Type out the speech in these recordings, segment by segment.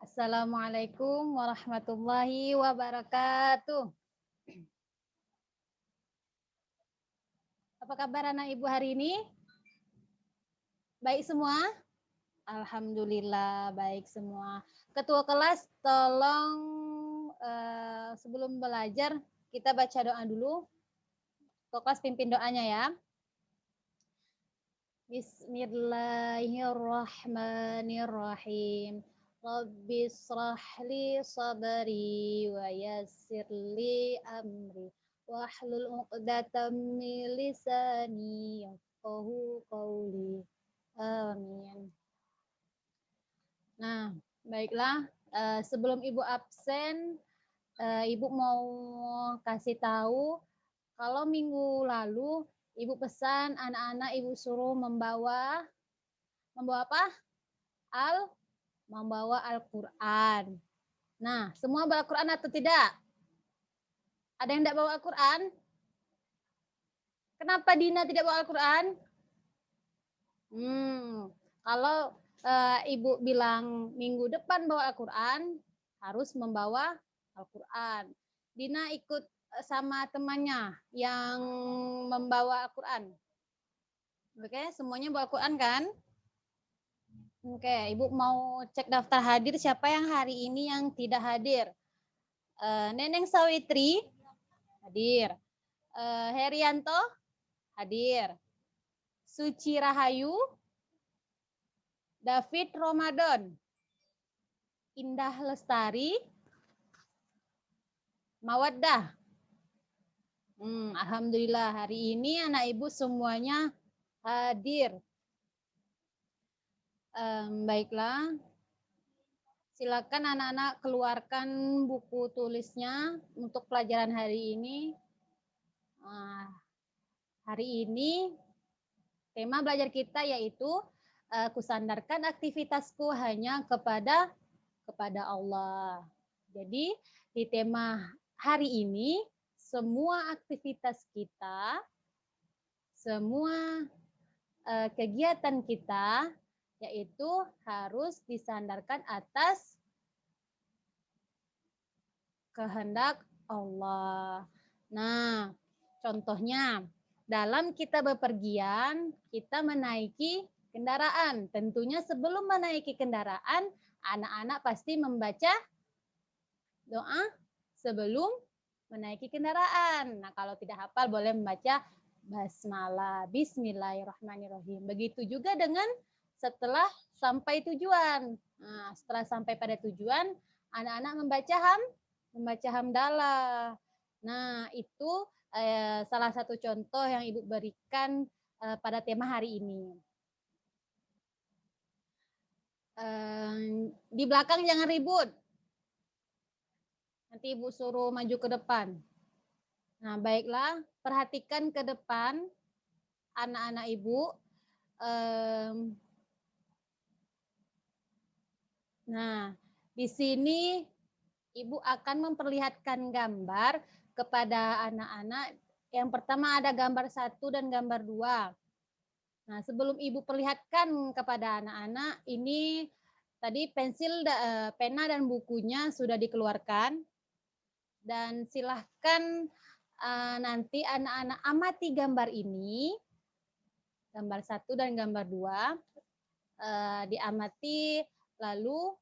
Assalamualaikum warahmatullahi wabarakatuh. Apa kabar anak ibu hari ini? Baik semua? Alhamdulillah baik semua. Ketua kelas tolong sebelum belajar kita baca doa dulu. Ketua kelas pimpin doanya ya. Bismillahirrahmanirrahim. Rabbi shrah li sadri wa yassir li amri wahlul 'uqdatam min lisani yafqahu qawli. Amin. Nah, baiklah. Sebelum Ibu absen, Ibu mau kasih tahu kalau minggu lalu Ibu pesan anak-anak Ibu suruh membawa apa? Membawa Al-Quran. Nah, semua bawa Al-Quran atau tidak? Ada yang tidak bawa Al-Quran? Kenapa Dina tidak bawa Al-Quran? Kalau Ibu bilang minggu depan bawa Al-Quran, harus membawa Al-Quran. Dina ikut sama temannya yang membawa Al-Quran. Oke, semuanya bawa Al-Quran kan? Oke, Ibu mau cek daftar hadir siapa yang hari ini yang tidak hadir. Neneng Sawitri hadir. Herianto hadir. Suci Rahayu, David Ramadan, Indah Lestari, Mawaddah. Alhamdulillah hari ini anak ibu semuanya hadir. Baiklah. Silakan anak-anak keluarkan buku tulisnya untuk pelajaran hari ini. Hari ini tema belajar kita yaitu kusandarkan aktivitasku hanya kepada Allah. Jadi di tema hari ini semua aktivitas kita, semua kegiatan kita yaitu harus disandarkan atas kehendak Allah. Nah, contohnya dalam kita bepergian, kita menaiki kendaraan. Tentunya sebelum menaiki kendaraan, anak-anak pasti membaca doa sebelum menaiki kendaraan. Nah, kalau tidak hafal boleh membaca basmalah, bismillahirrahmanirrahim. Begitu juga dengan setelah sampai tujuan. Nah, setelah sampai pada tujuan, anak-anak membaca hamdalah. Nah, itu salah satu contoh yang Ibu berikan pada tema hari ini. Di belakang jangan ribut. Nanti Ibu suruh maju ke depan. Nah, baiklah, perhatikan ke depan anak-anak Ibu. Nah, di sini Ibu akan memperlihatkan gambar kepada anak-anak. Yang pertama ada gambar 1 dan gambar 2. Nah, sebelum Ibu perlihatkan kepada anak-anak, ini tadi pensil, pena dan bukunya sudah dikeluarkan. Dan silahkan nanti anak-anak amati gambar ini, gambar 1 dan gambar 2, diamati, lalu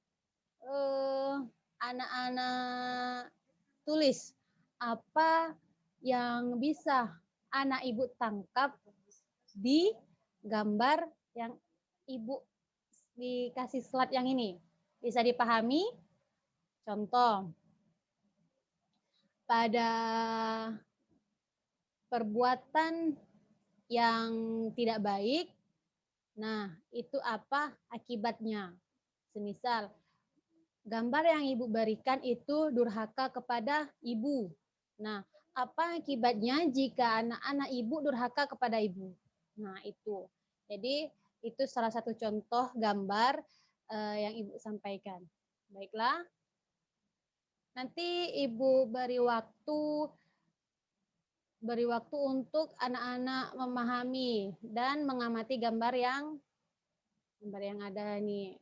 anak-anak tulis apa yang bisa anak ibu tangkap di gambar yang ibu dikasih slide yang ini. Bisa dipahami? Contoh, pada perbuatan yang tidak baik, nah itu apa akibatnya? Semisal, gambar yang ibu berikan itu durhaka kepada ibu. Nah, apa akibatnya jika anak-anak ibu durhaka kepada ibu? Nah, itu. Jadi, itu salah satu contoh gambar yang ibu sampaikan. Baiklah. Nanti ibu beri waktu untuk anak-anak memahami dan mengamati gambar yang ada nih.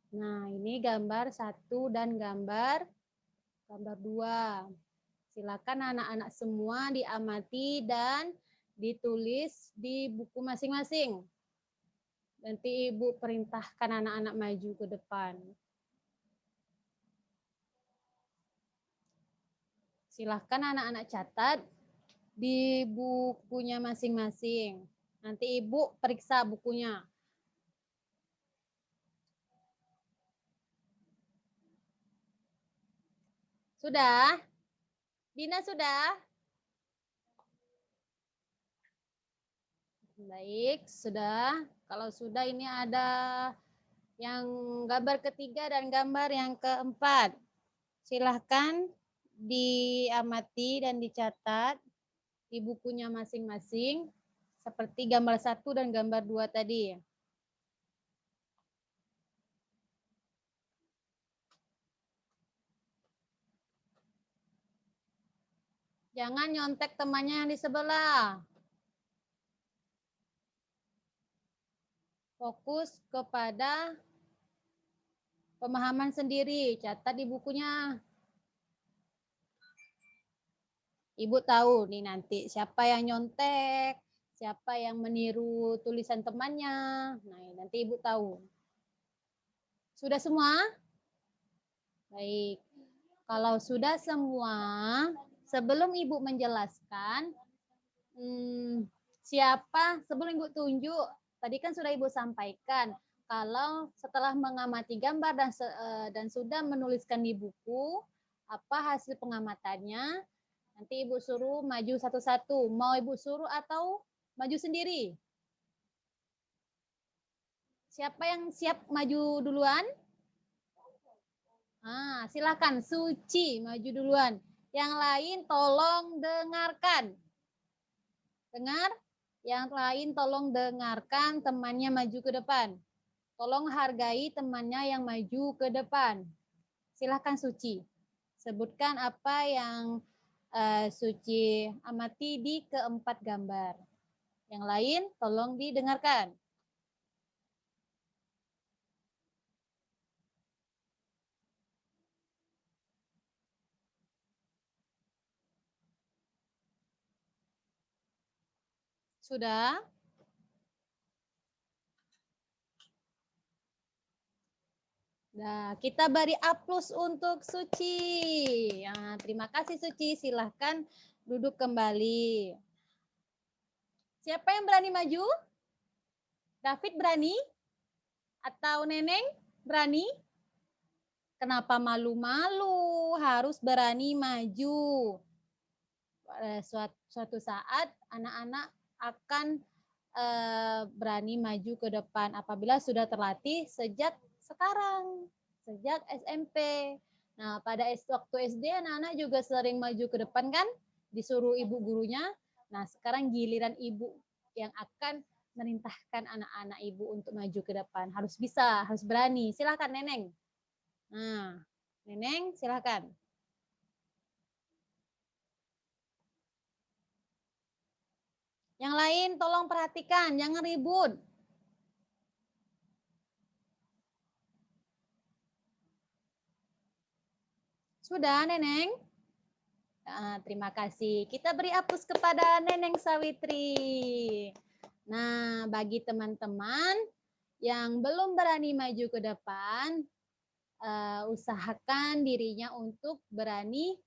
Nah, ini gambar 1 dan gambar 2. Silakan anak-anak semua diamati dan ditulis di buku masing-masing. Nanti Ibu perintahkan anak-anak maju ke depan. Silahkan anak-anak catat di bukunya masing-masing. Nanti Ibu periksa bukunya. Sudah? Dina sudah? Baik, sudah. Kalau sudah ini ada yang gambar ketiga dan gambar yang keempat. Silahkan diamati dan dicatat di bukunya masing-masing seperti gambar 1 dan gambar 2 tadi. Jangan nyontek temannya yang di sebelah. Fokus kepada pemahaman sendiri, catat di bukunya. Ibu tahu nih nanti siapa yang nyontek, siapa yang meniru tulisan temannya. Nah, nanti Ibu tahu. Sudah semua? Baik. Kalau sudah semua, sebelum Ibu menjelaskan, siapa, sebelum Ibu tunjuk, tadi kan sudah Ibu sampaikan, kalau setelah mengamati gambar dan sudah menuliskan di buku, apa hasil pengamatannya, nanti Ibu suruh maju satu-satu. Mau Ibu suruh atau maju sendiri? Siapa yang siap maju duluan? Silakan Suci maju duluan. Yang lain tolong dengarkan. Dengar? Yang lain tolong dengarkan temannya maju ke depan. Tolong hargai temannya yang maju ke depan. Silakan Suci. Sebutkan apa yang Suci amati di keempat gambar. Yang lain tolong didengarkan. Sudah? Nah, kita beri aplaus untuk Suci. Terima kasih Suci. Silahkan duduk kembali. Siapa yang berani maju? David berani? Atau Neneng berani? Kenapa malu-malu? Harus berani maju. Suatu saat anak-anak akan berani maju ke depan apabila sudah terlatih sejak sekarang, sejak SMP. Nah, pada waktu SD anak-anak juga sering maju ke depan kan, disuruh ibu gurunya. Nah, sekarang giliran ibu yang akan merintahkan anak-anak ibu untuk maju ke depan. Harus bisa, harus berani. Silakan Neneng. Nah, Neneng silakan. Yang lain tolong perhatikan, jangan ribut. Sudah, Neneng? Terima kasih. Kita beri aplaus kepada Neneng Sawitri. Nah, bagi teman-teman yang belum berani maju ke depan, usahakan dirinya untuk berani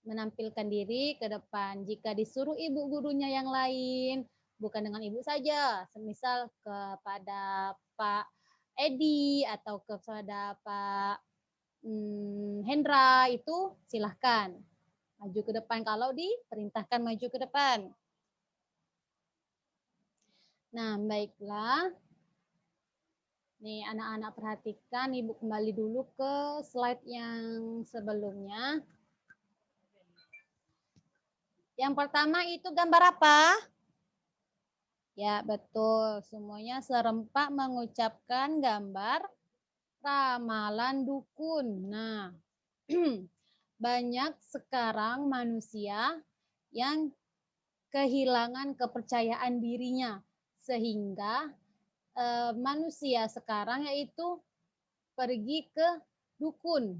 menampilkan diri ke depan. Jika disuruh ibu gurunya yang lain, bukan dengan ibu saja, semisal kepada Pak Edi atau kepada Pak Hendra, itu silahkan maju ke depan kalau diperintahkan maju ke depan. Nah, baiklah. Nih, anak-anak perhatikan, Ibu kembali dulu ke slide yang sebelumnya. Yang pertama itu gambar apa? Ya, betul. Semuanya serempak mengucapkan gambar ramalan dukun. Nah, banyak sekarang manusia yang kehilangan kepercayaan dirinya. Sehingga manusia sekarang yaitu pergi ke dukun.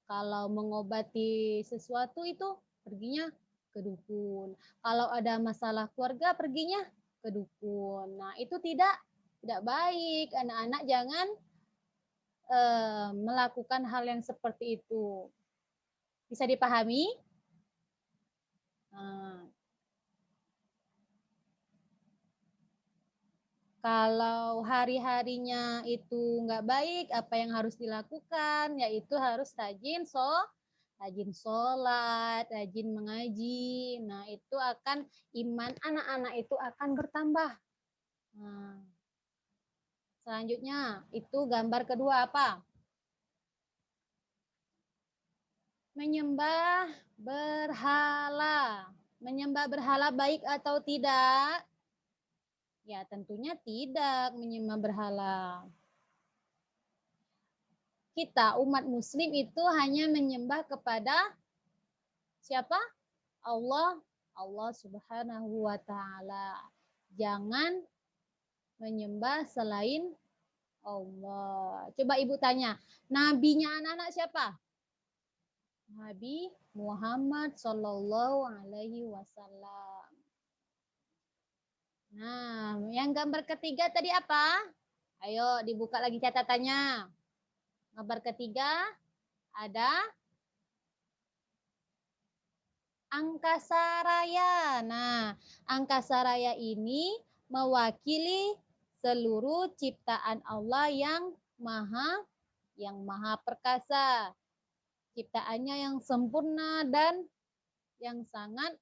Kalau mengobati sesuatu itu perginya ke dukun. Kalau ada masalah keluarga perginya ke dukun. Nah, itu tidak baik. Anak-anak jangan melakukan hal yang seperti itu. Bisa dipahami? Nah, kalau hari-harinya itu nggak baik, apa yang harus dilakukan? Yaitu harus rajin sholat, rajin mengaji. Nah, itu akan iman anak-anak itu akan bertambah. Nah, selanjutnya, itu gambar kedua apa? Menyembah berhala. Menyembah berhala baik atau tidak? Ya, tentunya tidak menyembah berhala. Kita umat muslim itu hanya menyembah kepada siapa? Allah Subhanahu wa taala. Jangan menyembah selain Allah. Coba Ibu tanya, nabinya anak-anak siapa? Nabi Muhammad sallallahu alaihi wasallam. Nah, yang gambar ketiga tadi apa? Ayo dibuka lagi catatannya. Gambar ketiga ada angkasa raya. Nah, angkasa raya ini mewakili seluruh ciptaan Allah yang maha perkasa. Ciptaannya yang sempurna dan yang sangat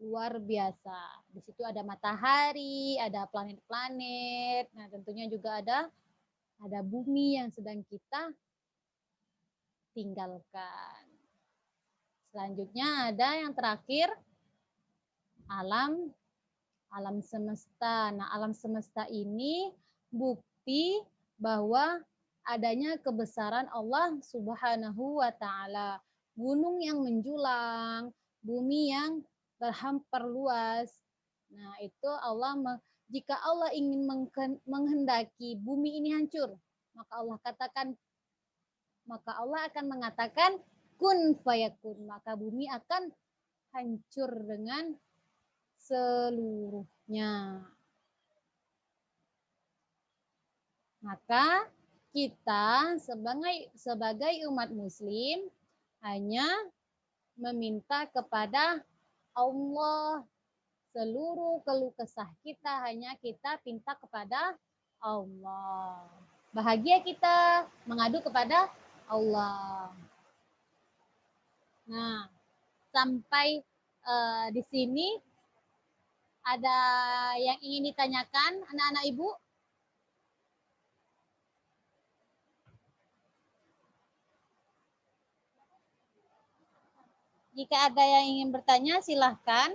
luar biasa. Di situ ada matahari, ada planet-planet. Nah, tentunya juga ada bumi yang sedang kita tinggalkan. Selanjutnya ada yang terakhir alam semesta. Nah, alam semesta ini bukti bahwa adanya kebesaran Allah Subhanahu wa taala. Gunung yang menjulang, bumi yang berhampar luas. Nah, itu jika Allah ingin menghendaki bumi ini hancur, maka Allah akan mengatakan kun fayakun, maka bumi akan hancur dengan seluruhnya. Maka kita sebagai umat muslim hanya meminta kepada Allah. Seluruh keluh kesah kita hanya kita minta kepada Allah. Bahagia kita mengadu kepada Allah. Nah, sampai di sini ada yang ingin ditanyakan anak-anak Ibu? Jika ada yang ingin bertanya silahkan.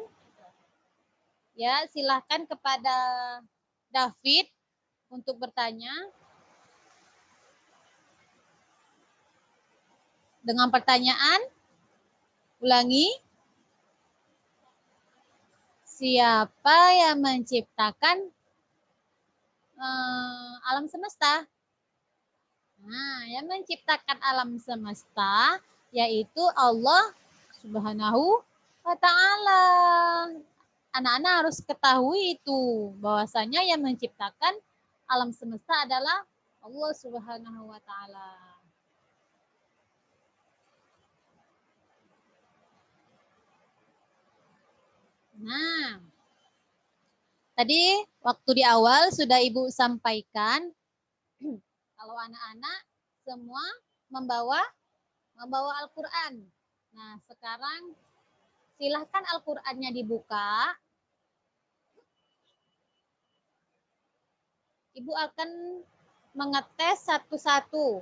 Ya, silahkan kepada David untuk bertanya. Dengan pertanyaan, ulangi. Siapa yang menciptakan alam semesta? Nah, yang menciptakan alam semesta yaitu Allah Subhanahu wa taala. Anak-anak harus ketahui itu bahwasanya yang menciptakan alam semesta adalah Allah Subhanahu wa taala. Nah, tadi waktu di awal sudah Ibu sampaikan kalau anak-anak semua membawa Al-Qur'an. Nah, sekarang silahkan Al-Qur'annya dibuka. Ibu akan mengetes satu-satu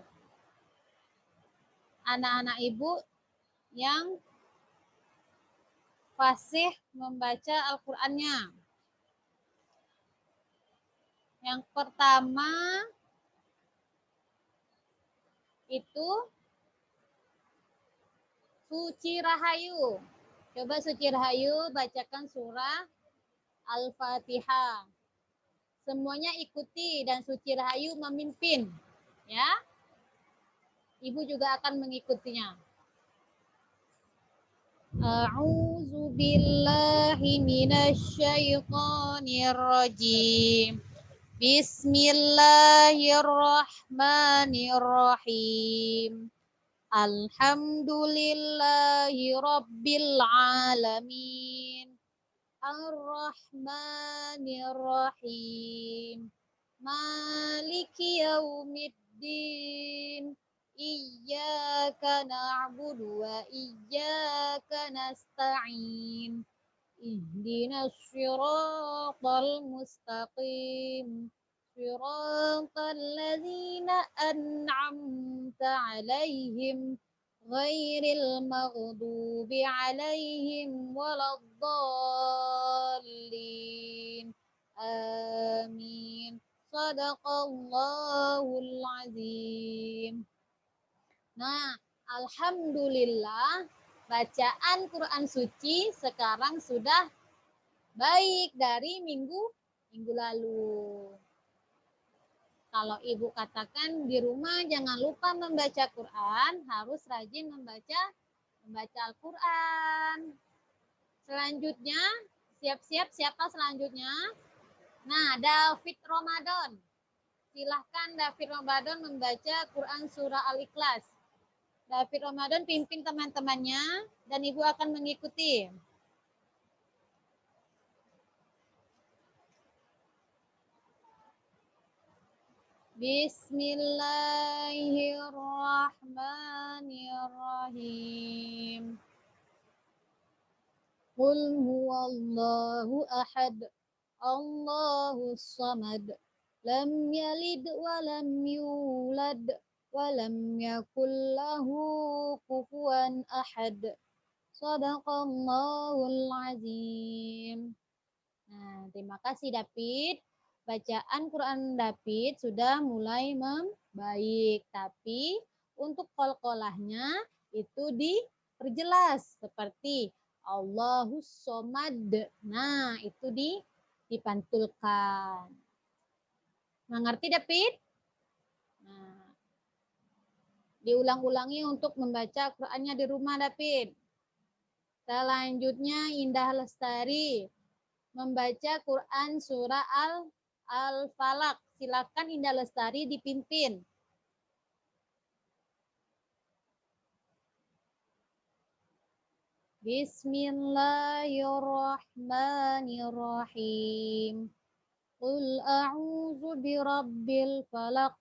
anak-anak Ibu yang fasih membaca Al-Qur'annya. Yang pertama itu Suci Rahayu. Coba Suci Rahayu bacakan surah Al-Fatihah. Semuanya ikuti dan Suci Rahayu memimpin. Ya. Ibu juga akan mengikutinya. A'udzu billahi minasyaitonir rajim. Bismillahirrahmanirrahim. Alhamdulillahi rabbil alamin. Ar-Rahmanir-Rahim. Maliki yaumiddin. Iyyaka na'budu wa iyyaka nasta'in. Ihdinas siratal mustaqim. Siratal ladzina an'amta 'alaihim ghairil maghdubi 'alaihim waladdallin. Amin. Shadaqallahul azim. Nah, alhamdulillah bacaan Quran suci sekarang sudah baik dari minggu lalu. Kalau ibu katakan di rumah jangan lupa membaca Quran, harus rajin membaca Al-Quran. Selanjutnya, siap-siap siapa selanjutnya? Nah, David Ramadan. Silahkan David Ramadan membaca Quran surah Al-Ikhlas. David Ramadan pimpin teman-temannya dan ibu akan mengikuti. Bismillahirrahmanirrahim. Qul huwallahu ahad. Allahus samad. Lam yalid wa lam yulad. Walam yakul lahu kufuwan ahad. Shadaqallahul azim. Nah, terima kasih David. Bacaan Quran David sudah mulai membaik, tapi untuk qalqalahnya itu diperjelas seperti Allahus somad. Nah, itu dipantulkan. Mengerti David? Nah, diulang-ulangi untuk membaca Qurannya di rumah, David. Selanjutnya Indah Lestari membaca Quran surah Al-Falaq. Silakan Indah Lestari dipimpin. Bismillahirrahmanirrahim. Qul a'udzu birabbil falaq.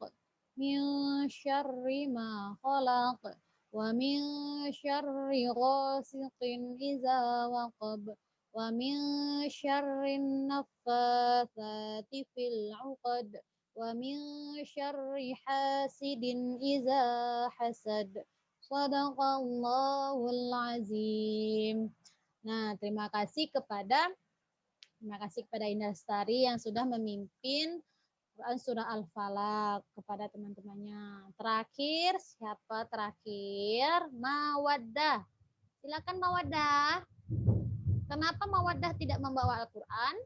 Min syarri ma khalaq. Wa min syarri ghasiqin idza waqab. Wa min syarrin naffatsati fil 'uqad. Wa min syarri hasidin idza hasad. Shadaqallahul azim. Nah, terima kasih kepada Indah Lestari yang sudah memimpin Quran surah Al-Falaq kepada teman-temannya. Terakhir, siapa terakhir? Mawaddah. Silakan Mawaddah. Kenapa Mawaddah tidak membawa Al-Quran?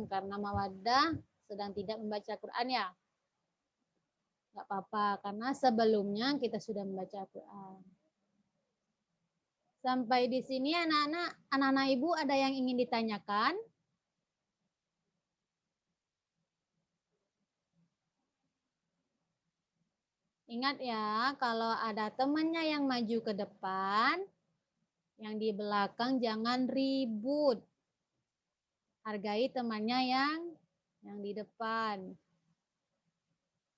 Karena Mawaddah sedang tidak membaca Quran ya. Gak apa-apa, karena sebelumnya kita sudah membaca Al-Quran. Sampai di sini anak-anak ibu ada yang ingin ditanyakan? Ingat ya, kalau ada temannya yang maju ke depan, yang di belakang jangan ribut. Hargai temannya yang di depan.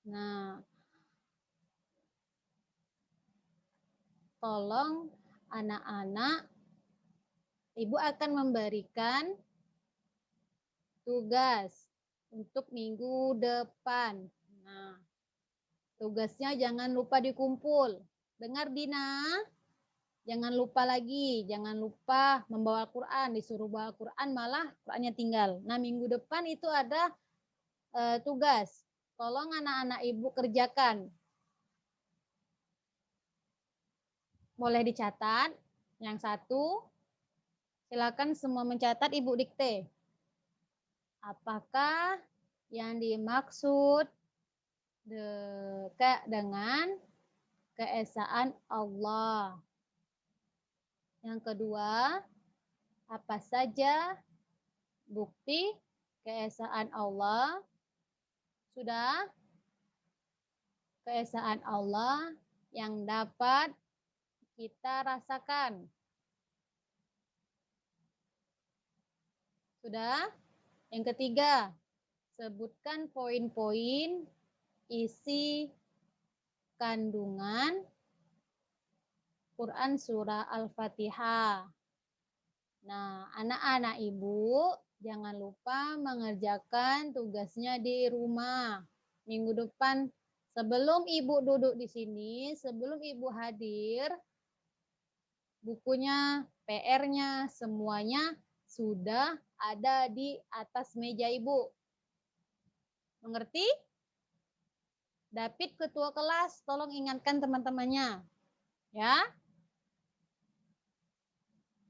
Nah, tolong anak-anak, ibu akan memberikan tugas untuk minggu depan. Nah, tugasnya jangan lupa dikumpul. Dengar Dina? Jangan lupa lagi, jangan lupa membawa Al-Quran. Disuruh bawa Al-Quran malah Qurannya tinggal. Nah, minggu depan itu ada tugas. Tolong anak-anak ibu kerjakan. Boleh dicatat. Yang satu, silakan semua mencatat, ibu dikte. Apakah yang dimaksud dekat dengan keesaan Allah. Yang kedua, apa saja bukti keesaan Allah? Sudah, keesaan Allah yang dapat kita rasakan. Sudah? Yang ketiga, sebutkan poin-poin isi kandungan Quran Surah Al-Fatihah. Nah, anak-anak ibu jangan lupa mengerjakan tugasnya di rumah. Minggu depan sebelum ibu duduk di sini, sebelum ibu hadir, bukunya, PR-nya, semuanya sudah ada di atas meja ibu. Mengerti? David ketua kelas, tolong ingatkan teman-temannya. Ya.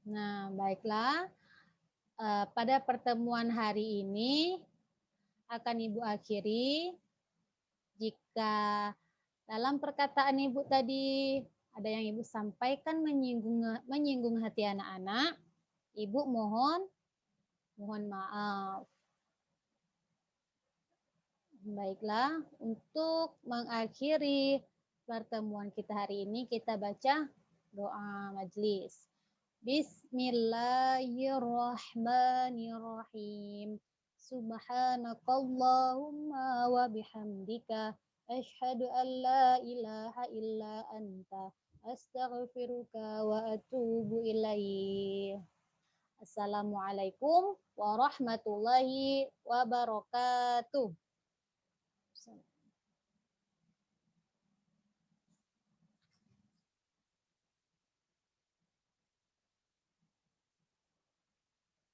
Nah, baiklah. Pada pertemuan hari ini akan Ibu akhiri. Jika dalam perkataan Ibu tadi ada yang Ibu sampaikan menyinggung hati anak-anak, Ibu mohon maaf. Baiklah, untuk mengakhiri pertemuan kita hari ini, kita baca doa majelis. Bismillahirrahmanirrahim. Subhanakallahumma wa bihamdika asyhadu an la ilaha illa anta astaghfiruka wa atubu ilaih. Assalamualaikum warahmatullahi wabarakatuh.